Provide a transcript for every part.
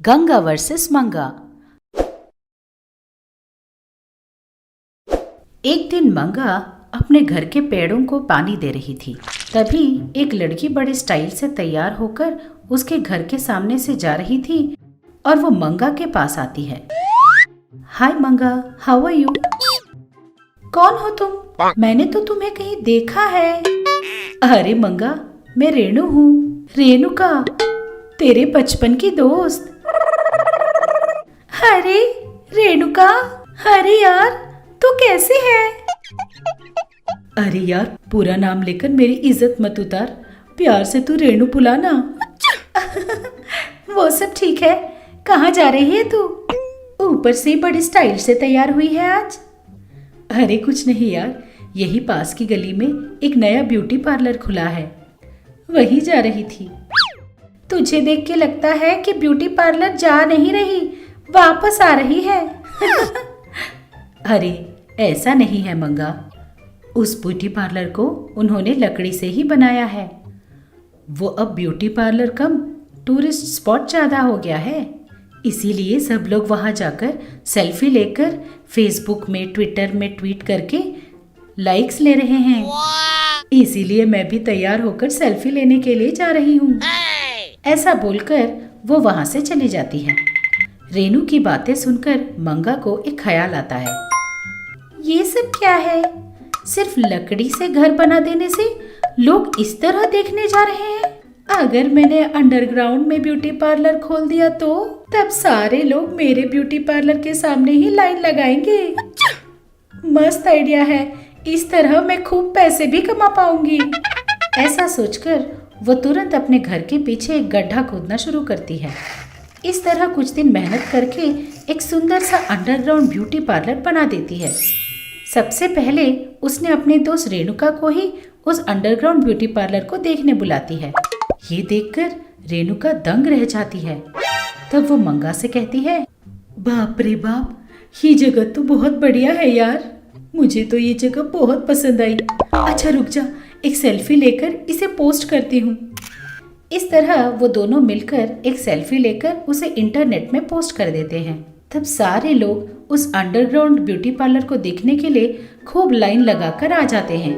Ganga versus मंगा। एक दिन मंगा अपने घर के पेड़ों को पानी दे रही थी। तभी एक लड़की बड़े स्टाइल से तैयार होकर उसके घर के सामने से जा रही थी और वो मंगा के पास आती है। हाय मंगा, हाउ आर यू? कौन हो तुम? मैंने तो तुम्हें कहीं देखा है। अरे मंगा, मैं रेणु हूँ, रेणुका, तेरे बचपन की दोस्त। अरे रेणुका, अरे यार तू कैसी है? अरे यार, पूरा नाम लेकर मेरी इज्जत मत उतार, प्यार से तू रेणु बुलाना। वो सब ठीक है, कहाँ जा रही है तू? ऊपर से बड़ी स्टाइल से तैयार हुई है आज। अरे कुछ नहीं यार, यही पास की गली में एक नया ब्यूटी पार्लर खुला है, वही जा रही थी। तुझे देख के लगता है कि ब्यूटी पार्लर जा नहीं रही, वापस आ रही है। अरे ऐसा नहीं है मंगा, उस ब्यूटी पार्लर को उन्होंने लकड़ी से ही बनाया है। वो अब ब्यूटी पार्लर कम टूरिस्ट स्पॉट ज़्यादा हो गया है, इसीलिए सब लोग वहाँ जाकर सेल्फी लेकर फेसबुक में, ट्विटर में ट्वीट करके लाइक्स ले रहे हैं। इसीलिए मैं भी तैयार होकर सेल्फी लेने के लिए जा रही हूँ। ऐसा बोलकर वो वहाँ से चली जाती है। रेणु की बातें सुनकर मंगा को एक ख्याल आता है। ये सब क्या है? सिर्फ लकड़ी से घर बना देने से लोग इस तरह देखने जा रहे हैं। अगर मैंने अंडरग्राउंड में ब्यूटी पार्लर खोल दिया तो तब सारे लोग मेरे ब्यूटी पार्लर के सामने ही लाइन लगाएंगे। मस्त आइडिया है, इस तरह मैं खूब पैसे भी कमा पाऊंगी। ऐसा सोचकर वो तुरंत अपने घर के पीछे एक गड्ढा खोदना शुरू करती है। इस तरह कुछ दिन मेहनत करके एक सुंदर सा अंडरग्राउंड ब्यूटी पार्लर बना देती है। सबसे पहले उसने अपने दोस्त रेणुका को ही उस अंडरग्राउंड ब्यूटी पार्लर को देखने बुलाती है। ये देखकर रेणुका दंग रह जाती है। तब वो मंगा से कहती है, बाप रे बाप, ये जगह तो बहुत बढ़िया है यार, मुझे तो ये जगह बहुत पसंद आई। अच्छा रुक जा, एक सेल्फी लेकर इसे पोस्ट करती हूँ। इस तरह वो दोनों मिलकर एक सेल्फी लेकर उसे इंटरनेट में पोस्ट कर देते हैं। तब सारे लोग उस अंडरग्राउंड ब्यूटी पार्लर को देखने के लिए खूब लाइन लगाकर आ जाते हैं।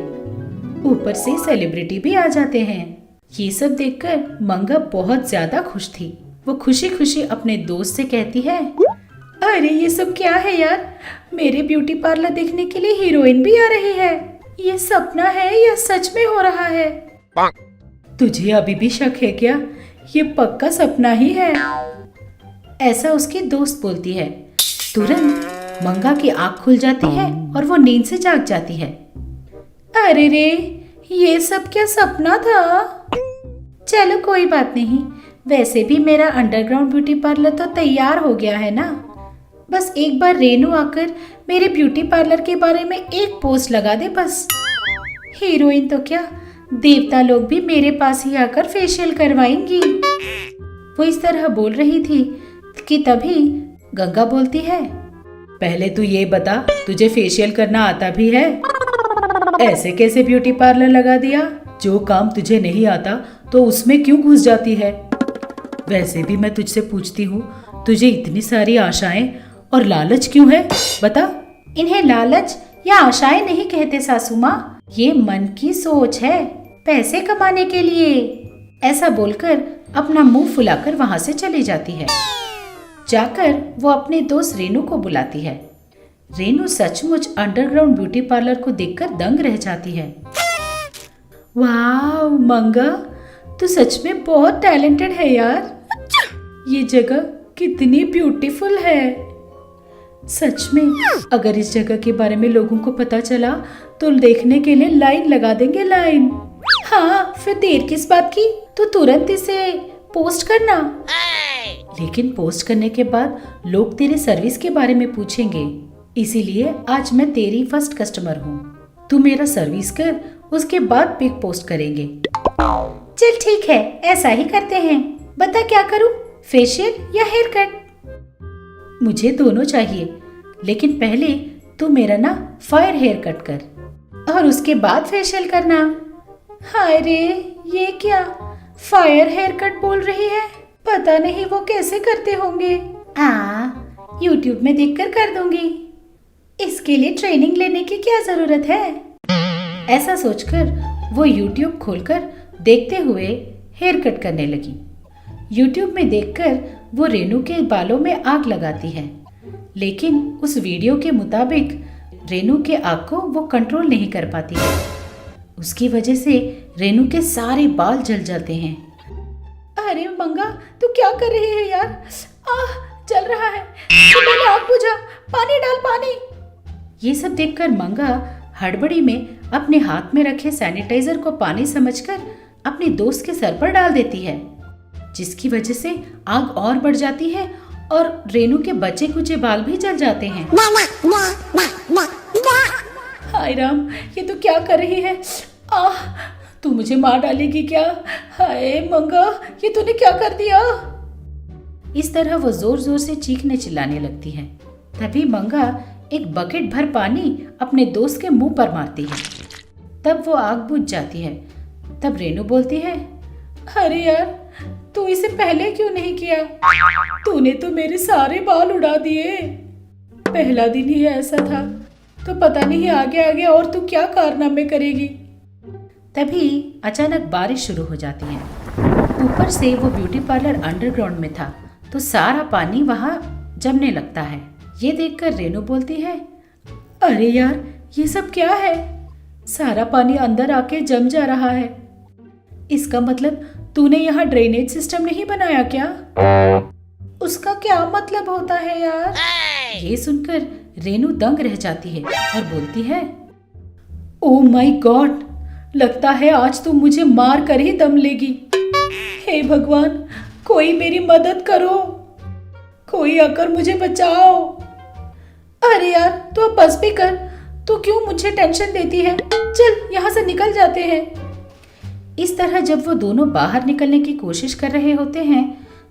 ऊपर से सेलिब्रिटी भी आ जाते हैं। ये सब देखकर मंगा बहुत ज्यादा खुश थी। वो खुशी खुशी अपने दोस्त से कहती है, अरे ये सब क्या है यार, मेरे ब्यूटी पार्लर देखने के लिए हीरोइन भी आ रही है। ये सपना है या सच में हो रहा है? तुझे अभी भी शक है क्या? ये पक्का सपना ही है, ऐसा उसकी दोस्त बोलती है। तुरंत मंगा की आंख खुल जाती है और वो नींद से जाग जाती है। अरे रे, ये सब क्या सपना था? चलो कोई बात नहीं, वैसे भी मेरा अंडरग्राउंड ब्यूटी पार्लर तो तैयार हो गया है ना। बस एक बार रेणु आकर मेरे ब्यूटी पार्लर के बारे में एक पोस्ट लगा दे बस। हीरोइन तो क्या, देवता लोग भी मेरे पास ही आकर फेशियल करवाएंगी। वो इस तरह बोल रही थी कि तभी गंगा बोलती है, पहले तू ये बता, तुझे फेशियल करना आता भी है? ऐसे कैसे ब्यूटी पार्लर लगा दिया? जो काम तुझे नहीं आता तो उसमें क्यों घुस जाती है? वैसे भी मैं तुझसे पूछती हूँ, तुझे इतनी सारी आशाएं और लालच क्यों है, बता। इन्हें लालच या आशाएं नहीं कहते सासू माँ, ये मन की सोच है, पैसे कमाने के लिए। ऐसा बोलकर अपना मुंह फुलाकर वहां से चली जाती है। जाकर वो अपने दोस्त रेणु को बुलाती है। रेणु सचमुच अंडरग्राउंड ब्यूटी पार्लर को देखकर दंग रह जाती है। वाह मंगा, तू सच में बहुत टैलेंटेड है यार, ये जगह कितनी ब्यूटीफुल है। सच में अगर इस जगह के बारे में लोगों को पता चला तो देखने के लिए लाइन लगा देंगे, लाइन। हाँ, फिर देर किस बात की, तू तुरंत इसे पोस्ट करना। लेकिन पोस्ट करने के बाद लोग तेरे सर्विस के बारे में पूछेंगे, इसीलिए आज मैं तेरी फर्स्ट कस्टमर हूँ। तू मेरा सर्विस कर, उसके बाद पिक पोस्ट करेंगे। चल ठीक है, ऐसा ही करते हैं। बता क्या करूँ, फेशियल या हेयर कट? मुझे दोनों चाहिए, लेकिन पहले तू मेरा ना फायर हेयर कट कर और उसके बाद फेशियल करना। हाय रे, ये क्या फायर हेयर कट बोल रही है? पता नहीं वो कैसे करते होंगे। यूट्यूब में देखकर कर दूंगी। इसके लिए ट्रेनिंग लेने की क्या जरूरत है। ऐसा सोचकर वो यूट्यूब खोलकर देखते हुए हेयर कट करने लगी। यूट्यूब में देखकर वो रेनू के बालों में आग लगाती है, लेकिन उस वीडियो के मुताबिक रेनू के आग को वो कंट्रोल नहीं कर पाती है। उसकी वजह से रेनू के सारे बाल जल जाते हैं। अरे मंगा, तू क्या कर रही है यार? जल रहा है। तू पहले आग बुझा, पानी डाल, पानी। ये सब देखकर मंगा हड़बड़ी में अपने हाथ में रखे सैनिटाइजर को पानी समझकर अपने दोस्त के सर पर डाल देती है, जिसकी वजह से आग और बढ़ जाती है और रेनू के बचे कुचे बाल भी जल जाते हैं। हाय राम, ये तो क्या कर रही है? तू मुझे मार डालेगी क्या? हाय मंगा, ये तूने क्या कर दिया? इस तरह वो जोर जोर से चीखने चिल्लाने लगती है। तभी मंगा एक बकेट भर पानी अपने दोस्त के मुंह पर मारती है। तब वो आग बुझ जाती है। तब रेनू बोलती है, अरे यार, तू इसे पहले क्यों नहीं किया? तूने तो मेरे सारे बाल उड़ा दिए। पहला दिन ही ऐसा था, तो पता नहीं आगे आगे और तू क्या कारनामे करेगी। तभी अचानक बारिश शुरू हो जाती है। ऊपर से वो ब्यूटी पार्लर अंडरग्राउंड में था, तो सारा पानी वहाँ जमने लगता है। ये देखकर रेनू बोलती है, अरे यार, ये सब क्या है? सारा पानी अंदर आके जम जा रहा है। इसका मतलब तूने यहाँ ड्रेनेज सिस्टम नहीं बनाया क्या? उसका क्या मतलब होता है यार? ये सुनकर रेनू दंग रह जाती है और बोलती है, ओ माय गॉड, लगता है आज तुम मुझे मार कर ही दम लेगी। हे भगवान, कोई मेरी मदद करो, कोई आकर मुझे बचाओ। अरे यार, तू अब बस भी कर, तू क्यों मुझे टेंशन देती है? चल यहाँ से निकल जाते हैं। इस तरह जब वो दोनों बाहर निकलने की कोशिश कर रहे होते हैं,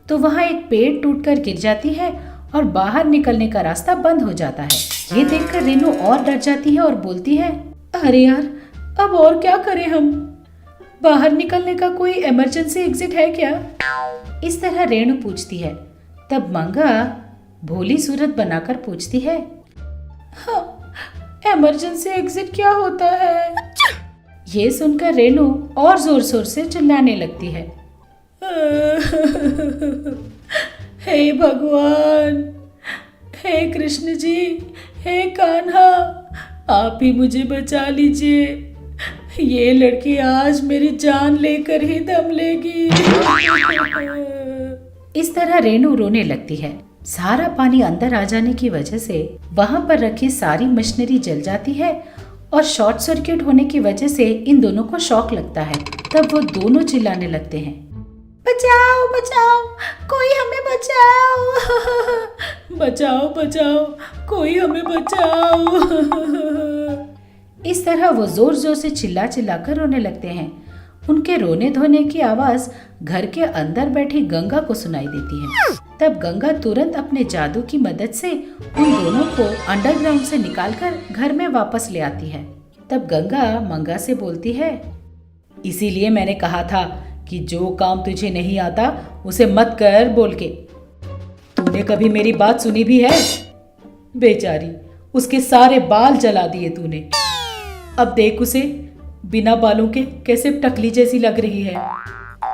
तो वहाँ एक पेड़ टूटकर गिर जाती है और बाहर निकलने का रास्ता बंद हो जाता है। ये देखकर रेनू और डर जाती है और बोलती है, अरे यार, अब और क्या करें हम? बाहर निकलने का कोई इमरजेंसी एग्जिट है क्या? इस तरह रेनू पूछती है। तब मंगा भोली सूरत बनाकर पूछती है, हाँ, इमरजेंसी एग्जिट क्या होता है? ये सुनकर रेनू और जोर जोर से चिल्लाने लगती है, हे भगवान, हे कृष्ण जी, हे कान्हा, आप ही मुझे बचा लीजिए। ये लड़की आज मेरी जान लेकर ही दम लेगी। इस तरह रेनू रोने लगती है। सारा पानी अंदर आ जाने की वजह से वहाँ पर रखी सारी मशीनरी जल जाती है और शॉर्ट सर्किट होने की वजह से इन दोनों को शॉक लगता है। तब वो दोनों चिल्लाने लगते हैं, बचाओ बचाओ, कोई हमें बचाओ। बचाओ बचाओ, कोई हमें बचाओ। इस तरह वो जोर जोर से चिल्ला चिल्ला कर रोने लगते हैं। उनके रोने धोने की आवाज घर के अंदर बैठी गंगा को सुनाई देती है। तब गंगा तुरंत अपने जादू की मदद से उन दोनों को अंडरग्राउंड से निकालकर घर में वापस ले आती है। तब गंगा मंगा से बोलती है, इसीलिए मैंने कहा था कि जो काम तुझे नहीं आता उसे मत कर बोल के। तूने कभी मेरी बात सुनी भी है? बेचारी, उसके सारे बाल जला दिए तूने। अब देख उसे बिना बालों के कैसे टकली जैसी लग रही है।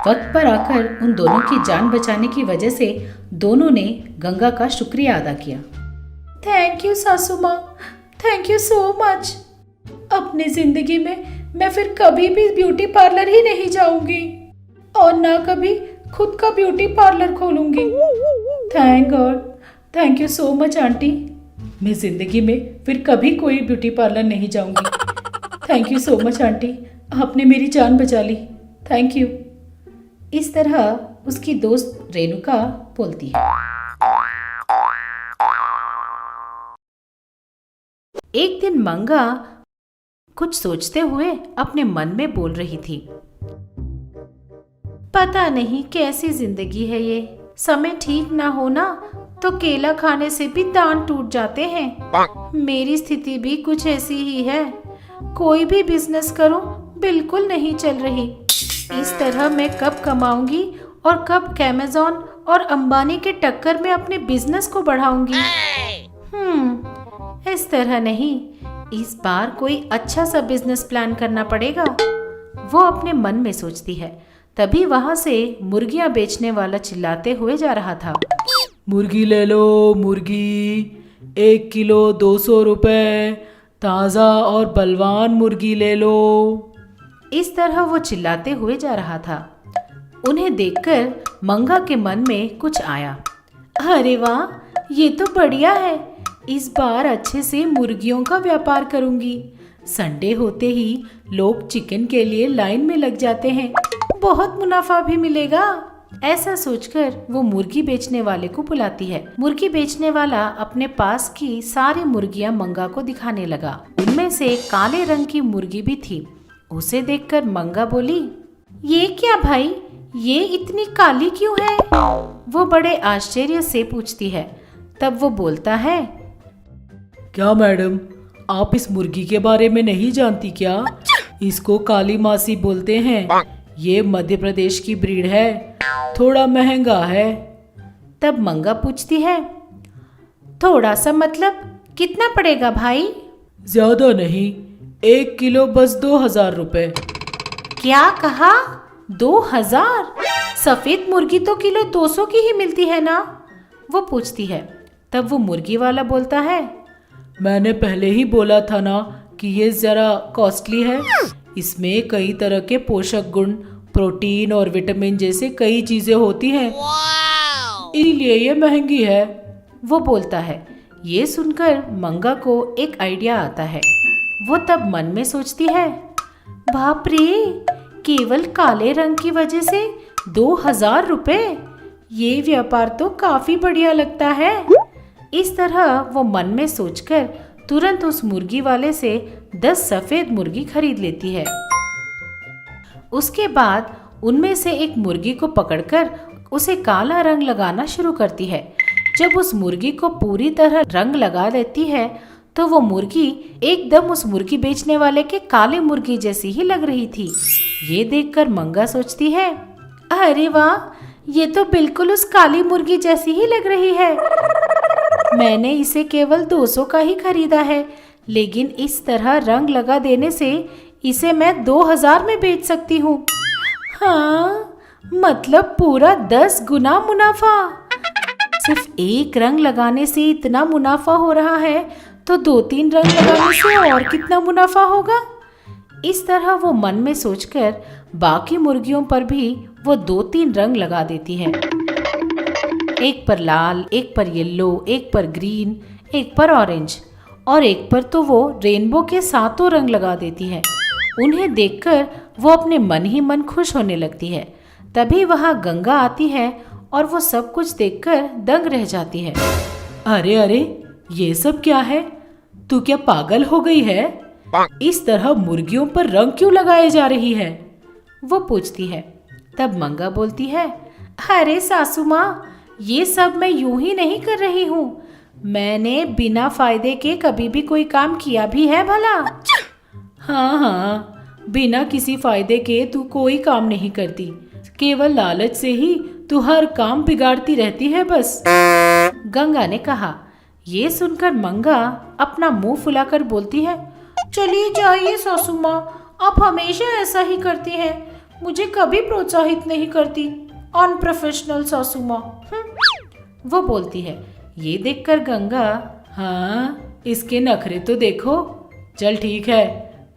वक्त पर आकर उन दोनों की जान बचाने की वजह से दोनों ने गंगा का शुक्रिया अदा किया। थैंक यू सासू माँ, थैंक यू सो मच। अपनी जिंदगी में मैं फिर कभी भी ब्यूटी पार्लर ही नहीं जाऊंगी और ना कभी खुद का ब्यूटी पार्लर खोलूंगी। Thank God, thank you so much aunty. मैं जिंदगी में फिर कभी कोई ब्यूटी पार्लर नहीं जाऊंगी। Thank you so much aunty, आपने मेरी जान बचा ली। Thank you. इस तरह उसकी दोस्त रेणुका बोलती है। एक दिन मंगा कुछ सोचते हुए अपने मन में बोल रही थी, पता नहीं कैसी जिंदगी है ये। समय ठीक ना हो ना तो केला खाने से भी दांत टूट जाते हैं। मेरी स्थिति भी कुछ ऐसी ही है। कोई भी बिजनेस करूं बिल्कुल नहीं चल रही। इस तरह मैं कब कमाऊंगी और कब अमेज़न और अंबानी के टक्कर में अपने बिजनेस को बढ़ाऊंगी। इस तरह नहीं, इस बार कोई अच्छा सा बिजनेस प्लान करना पड़ेगा, वो अपने मन में सोचती है। तभी वहां से मुर्गियां बेचने वाला चिल्लाते हुए जा रहा था। मुर्गी ले लो मुर्गी, 1 किलो 200 रुपए, ताज़ा और बलवान मुर्गी ले लो। इस तरह वो चिल्लाते हुए जा रहा था। उन्हें देखकर मंगा के मन में कुछ आया। अरे वाह, ये तो बढ़िया है, इस बार अच्छे से मुर्गियों का व्यापार करूंगी। संडे होते ही लोग चिकन के लिए लाइन में लग जाते हैं, बहुत मुनाफा भी मिलेगा। ऐसा सोचकर वो मुर्गी बेचने वाले को बुलाती है। मुर्गी बेचने वाला अपने पास की सारी मुर्गियां मंगा को दिखाने लगा। उनमें से काले रंग की मुर्गी भी थी। उसे देखकर मंगा बोली, ये क्या भाई, ये इतनी काली क्यों है? वो बड़े आश्चर्य से पूछती है। तब वो बोलता है, क्या मैडम, आप इस मुर्गी के बारे में नहीं जानती क्या? इसको काली मासी बोलते हैं। ये मध्य प्रदेश की ब्रीड है, थोड़ा महंगा है। तब मंगा पूछती है, थोड़ा सा मतलब कितना पड़ेगा भाई? ज्यादा नहीं, 1 किलो बस 2000 रुपए। क्या कहा? 2000? सफेद मुर्गी तो किलो 200 की ही मिलती है ना? वो पूछती है। तब वो मुर्गी वाला बोलता है, मैंने पहले ही बोला था ना कि ये जरा कॉस्टली है। इसमें कई तरह के पोषक गुण, प्रोटीन और विटामिन जैसे कई चीजें होती हैं, इसलिए ये महंगी है। वो बोलता है। ये सुनकर मंगा को एक आइडिया आता है। वो तब मन में सोचती है, बाप रे, केवल काले रंग की वजह से 2000 रुपए, ये व्यापार तो काफी बढ़िया लगता है। इस तरह वो मन में सोचकर तुरंत उस मुर्गी वाले से 10 सफेद मुर्गी खरीद लेती है। उसके बाद उनमें से एक मुर्गी को पकड़कर उसे काला रंग लगाना शुरू करती है। जब उस मुर्गी को पूरी तरह रंग लगा देती है तो वो मुर्गी एकदम उस मुर्गी बेचने वाले के काले मुर्गी जैसी ही लग रही थी। ये देखकर मंगा सोचती है, अरे वाह, ये तो बिल्कुल उस काली मुर्गी जैसी ही लग रही है। मैंने इसे केवल 200 का ही खरीदा है, लेकिन इस तरह रंग लगा देने से इसे मैं 2000 में बेच सकती हूँ। हाँ, मतलब पूरा 10 गुना मुनाफा। सिर्फ एक रंग लगाने से इतना मुनाफा हो रहा है, तो 2-3 रंग लगाने से और कितना मुनाफा होगा। इस तरह वो मन में सोचकर बाकी मुर्गियों पर भी वो 2-3 रंग लगा देती है। एक पर लाल, एक पर येलो, एक पर ग्रीन, एक पर ऑरेंज और एक पर तो वो रेनबो के 7 रंग लगा देती है। उन्हें देखकर वो अपने मन ही मन खुश होने लगती है। तभी वहाँ गंगा आती है और वो सब कुछ देखकर दंग रह जाती है। अरे अरे, ये सब क्या है? तू क्या पागल हो गई है? इस तरह मुर्गियों पर रंग क्यों लगाए जा रही है? वो पूछती है। तब मंगा बोलती है, अरे सासू माँ, ये सब मैं यूं ही नहीं कर रही हूँ। मैंने बिना फायदे के कभी भी कोई काम किया भी है भला? हाँ हाँ, बिना किसी फायदे के तू कोई काम नहीं करती, केवल लालच से ही तू हर काम बिगाड़ती रहती है बस, गंगा ने कहा। ये सुनकर मंगा अपना मुंह फुलाकर बोलती है, चलिए जाइए सासू माँ, आप हमेशा ऐसा ही करती हैं, मुझे कभी प्रोत्साहित नहीं करती, अनप्रोफेशनल सासू माँ। वो बोलती है। ये देखकर गंगा, हाँ, इसके नखरे तो देखो। चल ठीक है,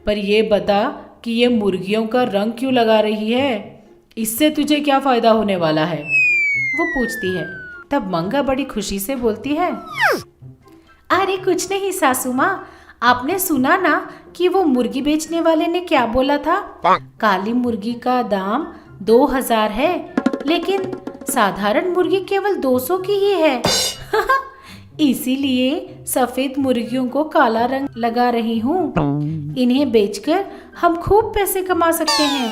पर ये बता कि ये मुर्गियों का रंग क्यों लगा रही है? इससे तुझे क्या फायदा होने वाला है? वो पूछती है। तब मंगा बड़ी खुशी से बोलती है, अरे कुछ नहीं सासू माँ, आपने सुना ना कि वो मुर्गी बेचने वाले ने क्या बोला था? काली मुर्गी का दाम 2000 है, लेकिन साधारण मुर्गी केवल 200 की ही है। इसीलिए सफेद मुर्गियों को काला रंग लगा रही हूँ। इन्हें बेचकर हम खूब पैसे कमा सकते हैं,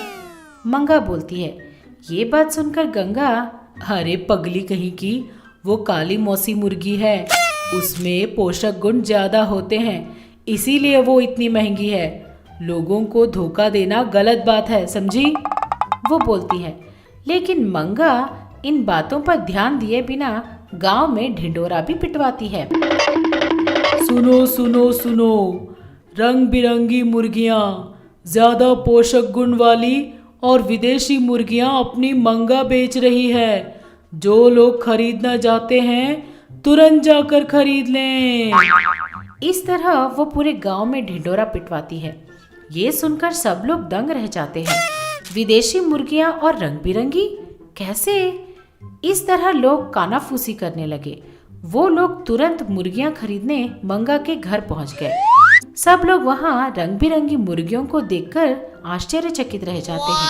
मंगा बोलती है। ये बात सुनकर गंगा, अरे पगली कहीं की, वो काली मौसी मुर्गी है, उसमें पोषक गुण ज्यादा होते हैं, इसीलिए वो इतनी महंगी है। लोगों को धोखा देना गलत बात है, समझी? वो बोलती है। लेकिन मंगा इन बातों पर ध्यान दिए बिना गांव में ढिंडोरा भी पिटवाती है। सुनो सुनो सुनो, रंग बिरंगी मुर्गियां, ज्यादा पोषक गुण वाली और विदेशी मुर्गियां अपनी मंगा बेच रही है। जो लोग खरीदना चाहते हैं तुरंत जाकर खरीद लें। इस तरह वो पूरे गांव में ढिंडोरा पिटवाती है। ये सुनकर सब लोग दंग रह जाते हैं। विदेशी मुर्गियां और रंग बिरंगी कैसे? इस तरह लोग कानाफूसी करने लगे। वो लोग तुरंत मुर्गियां खरीदने मंगा के घर पहुंच गए। सब लोग वहां रंग बिरंगी मुर्गियों को देखकर आश्चर्यचकित रह जाते हैं।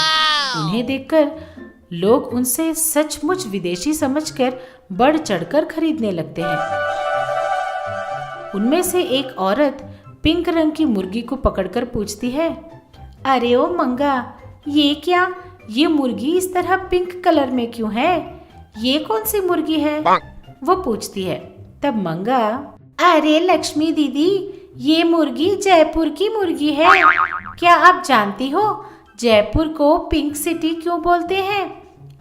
उन्हें देखकर लोग उनसे सचमुच विदेशी समझकर बढ़ चढ़कर खरीदने लगते हैं। उनमें से एक औरत पिंक रंग की मुर्गी को पकड़कर पूछती है, अरे ओ मंगा, ये क्या? ये मुर्गी इस तरह पिंक कलर में क्यों है? ये कौन सी मुर्गी है? वो पूछती है। तब मंगा, अरे लक्ष्मी दीदी, ये मुर्गी जयपुर की मुर्गी है। क्या आप जानती हो जयपुर को पिंक सिटी क्यों बोलते हैं?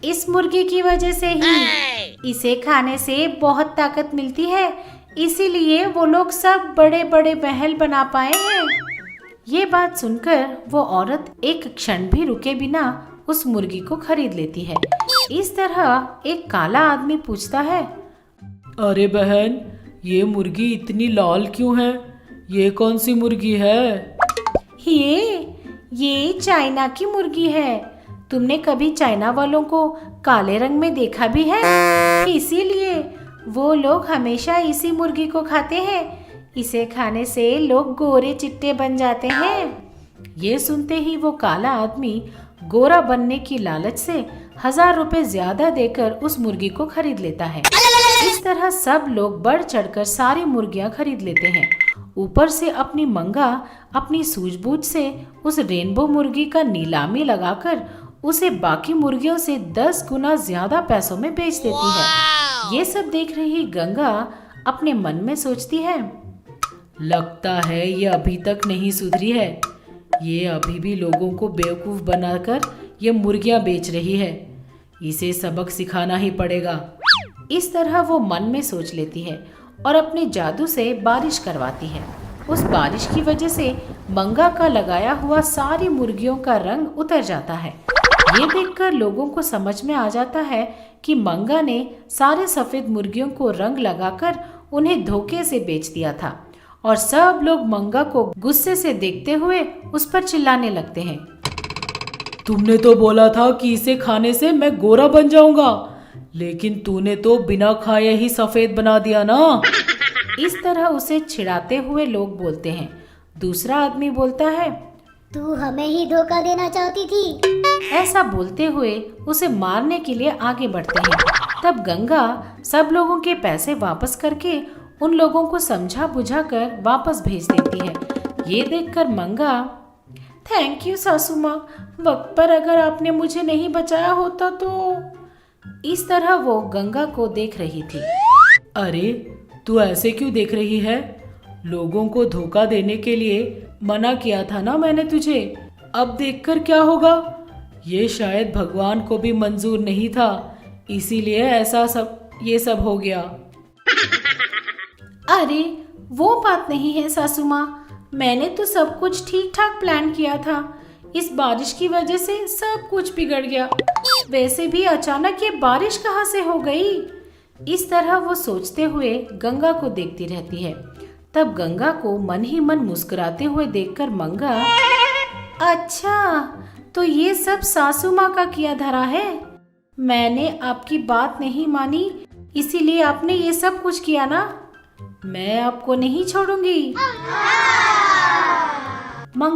इस मुर्गी की वजह से ही। इसे खाने से बहुत ताकत मिलती है, इसीलिए वो लोग सब बड़े बड़े महल बना पाए हैं। ये बात सुनकर वो औरत एक क्षण भी रुके बिना उस मुर्गी को खरीद लेती है। इस तरह एक काला आदमी पूछता है, अरे बहन, ये मुर्गी इतनी लाल क्यों है? ये कौन सी मुर्गी है? ये चाइना की मुर्गी है। तुमने कभी चाइना वालों को काले रंग में देखा भी है? इसीलिए वो लोग हमेशा इसी मुर्गी को खाते हैं। इसे खाने से लोग गोरे चिट्टे बन जाते हैं। ये सुनते ही वो काला आदमी गोरा बनने की लालच से 1000 रुपए ज्यादा देकर उस मुर्गी को खरीद लेता है। इस तरह सब लोग बढ़ चढ़कर सारी मुर्गियां खरीद लेते हैं। ऊपर से अपनी मंगा अपनी सूझबूझ से उस रेनबो मुर्गी का नीलामी लगाकर उसे बाकी मुर्गियों से 10 गुना ज्यादा पैसों में बेच देती है। ये सब देख रही गंगा अपने मन में सोचती है, लगता है ये अभी तक नहीं सुधरी है। ये अभी भी लोगों को बेवकूफ बनाकर ये मुर्गियां बेच रही है। इसे सबक सिखाना ही पड़ेगा। इस तरह वो मन में सोच लेती है और अपने जादू से बारिश करवाती है। उस बारिश की वजह से मंगा का लगाया हुआ सारी मुर्गियों का रंग उतर जाता है। ये देखकर लोगों को समझ में आ जाता है कि मंगा ने सारे सफेद मुर्गियों को रंग लगाकर उन्हें धोखे से बेच दिया था और सब लोग मंगा को गुस्से से देखते हुए उस पर चिल्लाने लगते हैं। तुमने तो बोला था कि इसे खाने से मैं गोरा बन जाऊंगा, लेकिन तूने तो बिना खाए ही सफेद बना दिया ना। इस तरह उसे छिड़ाते हुए लोग बोलते हैं। दूसरा आदमी बोलता है, तू हमें ही धोखा देना चाहती थी। ऐसा बोलते हुए उसे मारने के लिए आगे बढ़ते हैं। तब गंगा सब लोगों के पैसे वापस करके उन लोगों को समझा बुझा कर वापस भेज देती है। ये देखकर मंगा, थैंक यू सासू माँ, वक्त पर अगर आपने मुझे नहीं बचाया होता तो। इस तरह वो गंगा को देख रही थी। अरे तू ऐसे क्यों देख रही है? लोगों को धोखा देने के लिए मना किया था ना मैंने तुझे। अब देखकर क्या होगा? ये शायद भगवान को भी मंजूर नहीं था, इसीलिए ऐसा ये सब हो गया। अरे वो बात नहीं है सासू माँ, मैंने तो सब कुछ ठीक ठाक प्लान किया था। इस बारिश की वजह से सब कुछ बिगड़ गया। वैसे भी अचानक ये बारिश कहाँ से हो गई? इस तरह वो सोचते हुए गंगा को देखती रहती है। तब गंगा को मन ही मन मुस्कुराते हुए देखकर मंगा, अच्छा तो ये सब सासू माँ का किया धरा है। मैंने आपकी बात नहीं मानी, इसीलिए आपने ये सब कुछ किया ना। मैं आपको नहीं छोड़ूंगी। मंगा